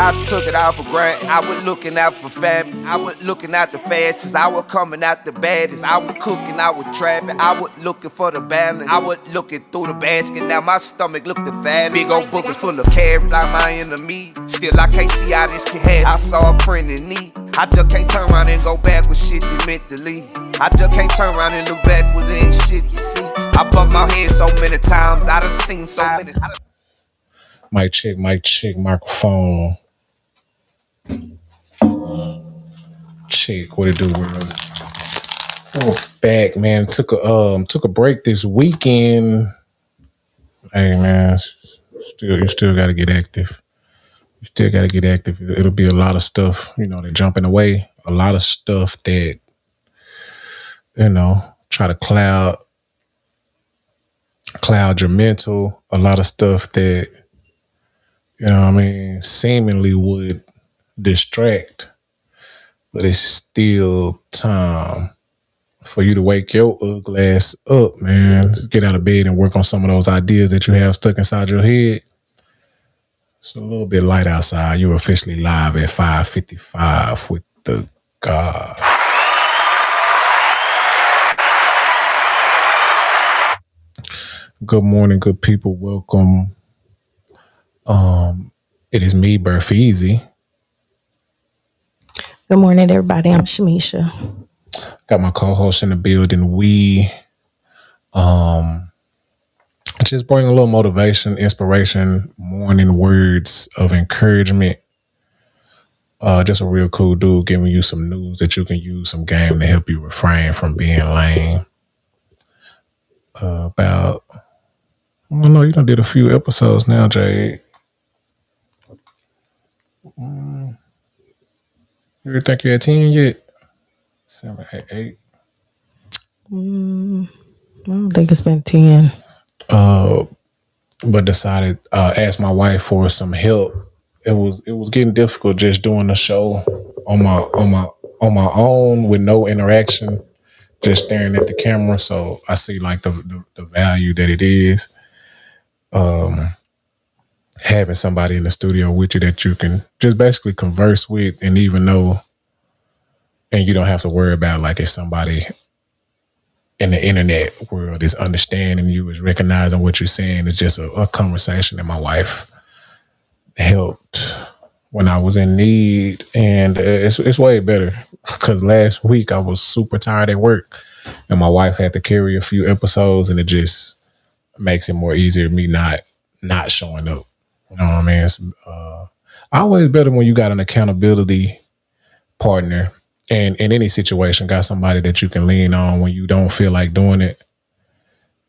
I took it out for granted. I was looking out for family. I was looking out the fastest. I was coming out the baddest. I was cooking, I was trapping. I was looking for the balance. I was looking through the basket. Now my stomach looked the fattest. Big old buckets full of carrots like my enemy. Still I can't see how this can happen. I saw a friend in need. I just can't turn around and go back with shit that meant to leave. I just can't turn around and look backwards, it ain't shit to see. I bumped my head so many times, I done seen so many. Mic check, microphone. Check, what it do, world? Oh, back, man. Took a break this weekend. Hey, man, you still got to get active. You still got to get active. It'll be a lot of stuff, that jumping away. A lot of stuff that, try to cloud your mental. A lot of stuff that, seemingly would distract, but it's still time for you to wake your ugly ass up, man. Get out of bed and work on some of those ideas that you have stuck inside your head. It's a little bit light outside. You're officially live at 5:55 with the God. Good morning, good people. Welcome. It is me, BearFeezie. Good morning, everybody. I'm Shamisha. Got my co-host in the building. We just bring a little motivation, inspiration, morning words of encouragement. Just a real cool dude giving you some news that you can use, some game to help you refrain from being lame. I don't know, you done did a few episodes now, Jade. You think you're at 10 yet? 7, 8, 8. I don't think it's been 10. But decided asked my wife for some help. It was getting difficult just doing the show on my own with no interaction, just staring at the camera. So I see like the value that it is. Having somebody in the studio with you that you can just basically converse with, and even know, and you don't have to worry about like if somebody in the internet world is understanding you, is recognizing what you're saying. It's just a conversation that my wife helped when I was in need, and it's way better because last week I was super tired at work, and my wife had to carry a few episodes, and it just makes it more easier me not showing up. You know what I mean? It's always better when you got an accountability partner, and in any situation, got somebody that you can lean on when you don't feel like doing it.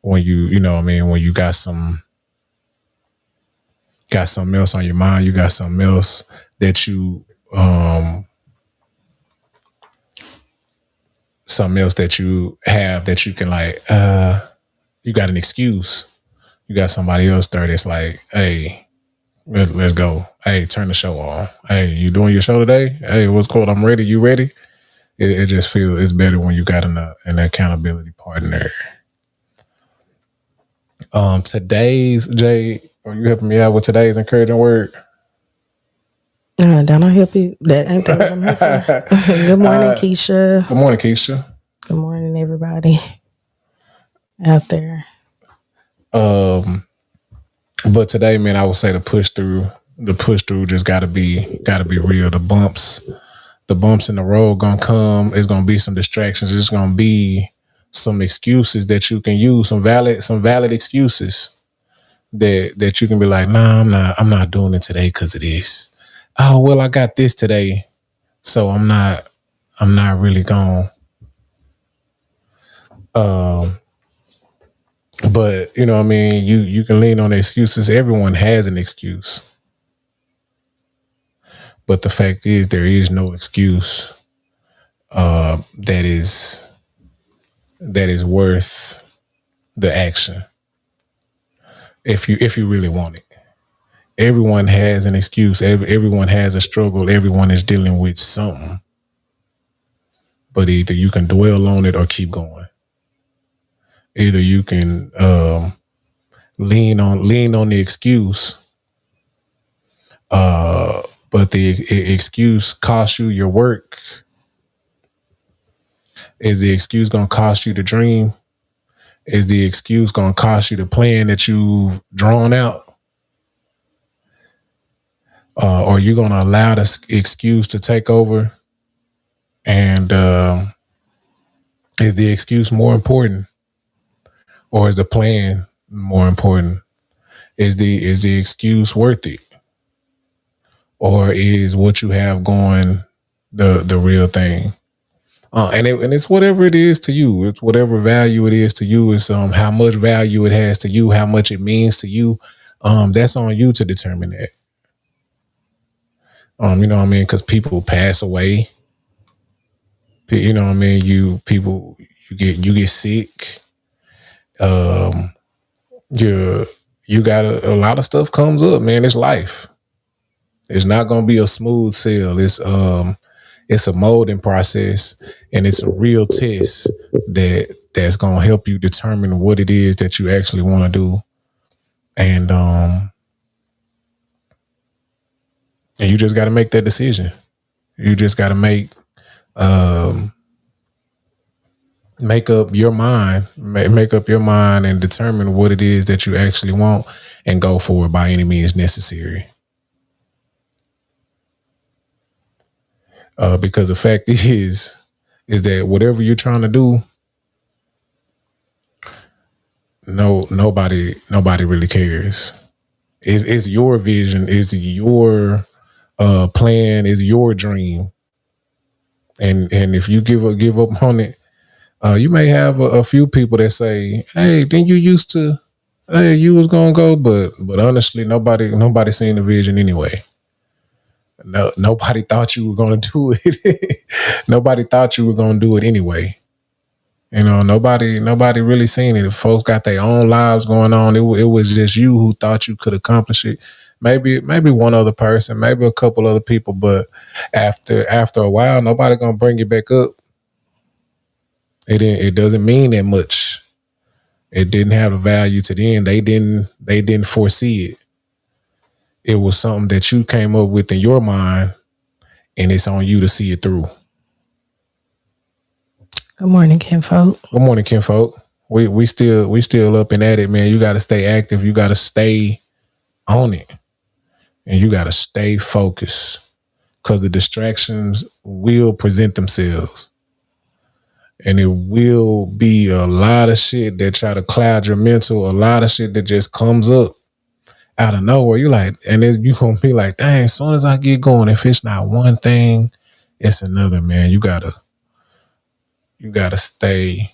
When when you got something else on your mind, you got something else that you have that you can like, you got an excuse. You got somebody else there that's like, hey, let's go. Hey, turn the show on. Hey, you doing your show today? Hey, what's cool? I'm ready. You ready? It just feels it's better when you got an accountability partner. Today's, Jay, are you helping me out with today's encouraging word? Don't I help you? That ain't that what I'm here for. Good morning, Keisha. Good morning, Keisha. Good morning, everybody out there. But today, man, I would say the push through just gotta be real. The bumps in the road gonna come. It's gonna be some distractions. It's gonna be some excuses that you can use, some valid excuses that you can be like, nah, I'm not doing it today because of this. Oh, well, I got this today, so I'm not really going. But you know what I mean, you can lean on the excuses. Everyone has an excuse. But the fact is there is no excuse that is worth the action. If you really want it. Everyone has an excuse. Everyone has a struggle. Everyone is dealing with something. But either you can dwell on it or keep going. Either you can lean on the excuse, but the excuse costs you your work? Is the excuse going to cost you the dream? Is the excuse going to cost you the plan that you've drawn out? Or are you going to allow the excuse to take over? And is the excuse more important? Or is the plan more important? Is the excuse worth it? Or is what you have going the real thing? And it's whatever it is to you. It's whatever value it is to you. It's how much value it has to you, how much it means to you. That's on you to determine that. You know what I mean? Because people pass away. You know what I mean? You get sick. You got a lot of stuff comes up, man. It's life. It's not gonna be a smooth sail. It's a molding process, and it's a real test that's gonna help you determine what it is that you actually want to do. And you just got to make that decision. You just got to make up your mind, make up your mind, and determine what it is that you actually want, and go for it by any means necessary. Because the fact is that whatever you're trying to do, nobody really cares. It's your vision, it's your plan, is your dream, and if you give up on it, you may have a few people that say, "Hey, then you used to, hey, you was gonna go," but honestly, nobody seen the vision anyway. No, nobody thought you were gonna do it. Nobody thought you were gonna do it anyway. You know, nobody really seen it. If folks got their own lives going on, it was just you who thought you could accomplish it. Maybe one other person, maybe a couple other people, but after a while, nobody gonna bring it back up. It doesn't mean that much. It didn't have a value to them. They didn't foresee it. It was something that you came up with in your mind, and it's on you to see it through. Good morning, kinfolk. Good morning, kinfolk. We still up and at it, man. You got to stay active. You got to stay on it, and you got to stay focused, because the distractions will present themselves, and it will be a lot of shit that try to cloud your mental. A lot of shit that just comes up out of nowhere. You like, and you gonna be like, dang, as soon as I get going, if it's not one thing, it's another, man. You gotta stay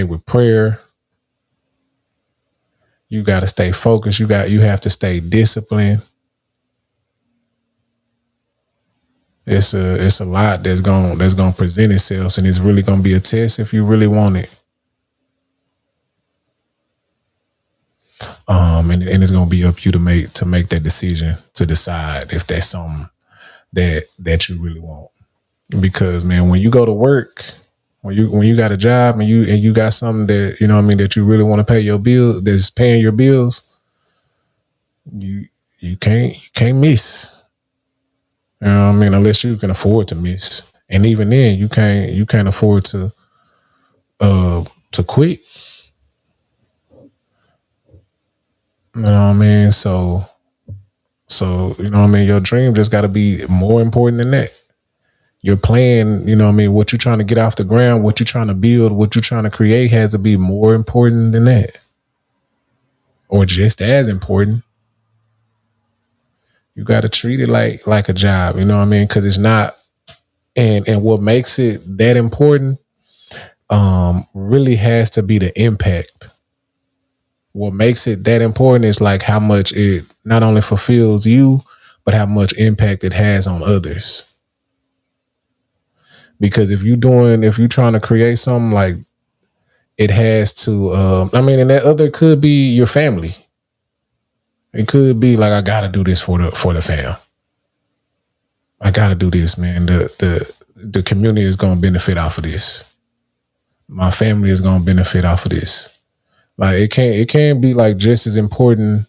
with prayer. You gotta stay focused. You have to stay disciplined. It's a lot that's gonna present itself, and it's really gonna be a test if you really want it. And it's gonna be up to you to make that decision, to decide if that's something that you really want. Because, man, when you go to work, when you got a job and you got something that, you know what I mean, that you really want to pay your bill, that's paying your bills, you can't miss. You know what I mean? Unless you can afford to miss. And even then, you can't afford to quit. You know what I mean? So you know what I mean, your dream just gotta be more important than that. Your plan, you know what I mean, what you're trying to get off the ground, what you're trying to build, what you're trying to create has to be more important than that. Or just as important. You gotta treat it like a job, you know what I mean? Because it's not, and what makes it that important really has to be the impact. What makes it that important is like how much it not only fulfills you, but how much impact it has on others. Because if you're trying to create something, like, it has to, and that other could be your family. It could be like, I gotta do this for the fam. I gotta do this, man. The community is gonna benefit off of this. My family is gonna benefit off of this. Like, it can't be like just as important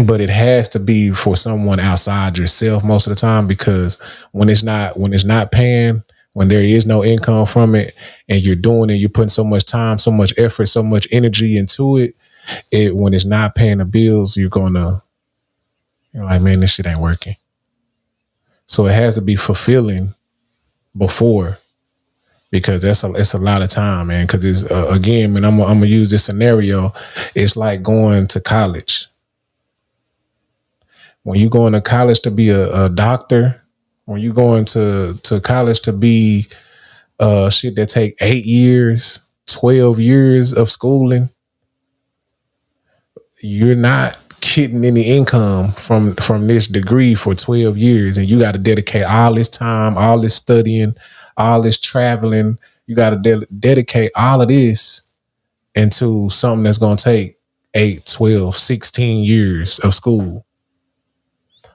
but it has to be for someone outside yourself most of the time, because when it's not paying, when there is no income from it, and you're doing it, you're putting so much time, so much effort, so much energy into it, when it's not paying the bills, you're like, man, this shit ain't working. So it has to be fulfilling before, because it's a lot of time, man. Because it's again, man, I'm gonna use this scenario. It's like going to college. When you going to college to be a doctor, when you going to college to be shit that take 8 years, 12 years of schooling, you're not getting any income from this degree for 12 years, and you got to dedicate all this time, all this studying, all this traveling. You got to dedicate all of this into something that's going to take 8, 12, 16 years of school.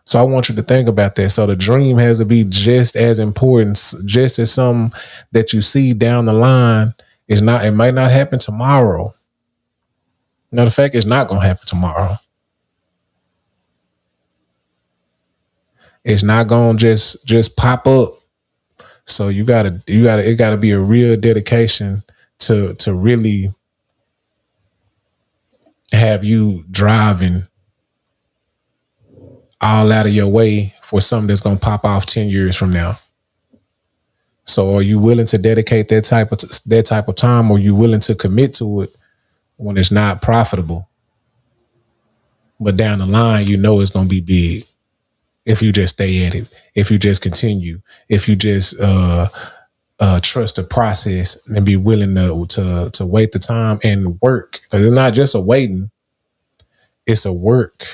So I want you to think about that. So the dream has to be just as important, just as something that you see down the line. It might not happen tomorrow. Matter of fact, it's not going to happen tomorrow. It's not going to just pop up. So it got to be a real dedication to really have you driving all out of your way for something that's going to pop off 10 years from now. So are you willing to dedicate that type of time, or are you willing to commit to it when it's not profitable? But down the line, you know it's going to be big if you just stay at it, if you just continue, if you just trust the process and be willing to wait the time and work. Because it's not just a waiting, it's a work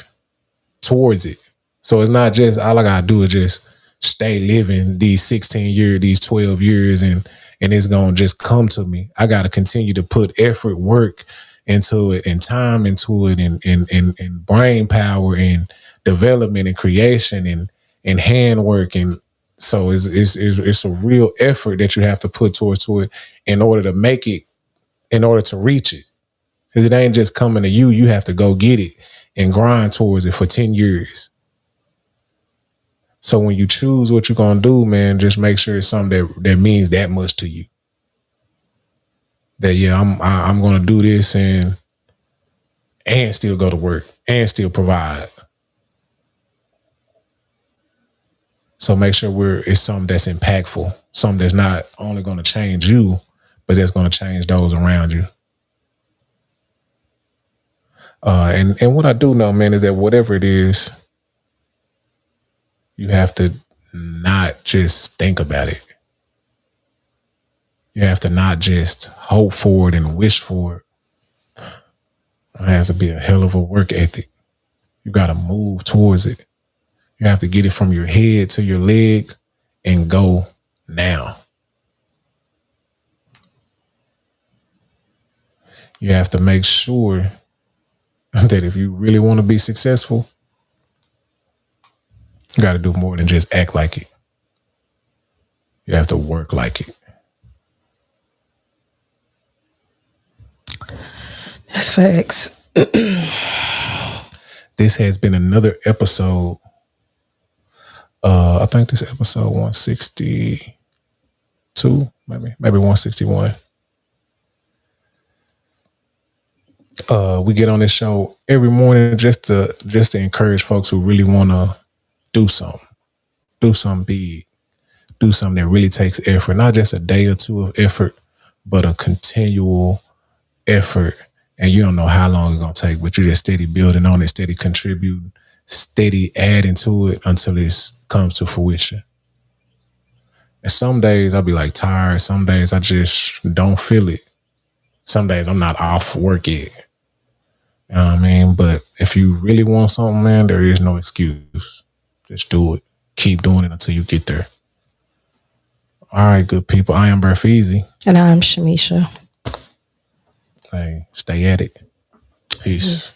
towards it. So it's not just all I gotta do is just stay living these 16 years, these 12 years, and it's gonna just come to me. I gotta continue to put effort, work into it, and time into it, and brain power, and development, and creation, and handwork. And so it's a real effort that you have to put to it in order to make it, in order to reach it. Because it ain't just coming to you. You have to go get it and grind towards it for 10 years. So when you choose what you're going to do, man, just make sure it's something that means that much to you. That, yeah, I'm going to do this and still go to work and still provide. So make sure it's something that's impactful, something that's not only going to change you, but that's going to change those around you. And what I do know, man, is that whatever it is, you have to not just think about it. You have to not just hope for it and wish for it. It has to be a hell of a work ethic. You got to move towards it. You have to get it from your head to your legs and go now. You have to make sure that if you really want to be successful, you got to do more than just act like it. You have to work like it. That's facts. This has been another episode. I think this is episode 162, maybe 161. We get on this show every morning just to encourage folks who really want to do something big, do something that really takes effort, not just a day or two of effort, but a continual effort. And you don't know how long it's going to take, but you're just steady building on it, steady contributing, steady adding to it until it comes to fruition. And some days I'll be like tired. Some days I just don't feel it. Some days I'm not off work yet. You know what I mean? But if you really want something, man, there is no excuse. Just do it. Keep doing it until you get there. All right, good people. I am BearFeezie. And I'm Shamisha. Hey, stay at it. Peace.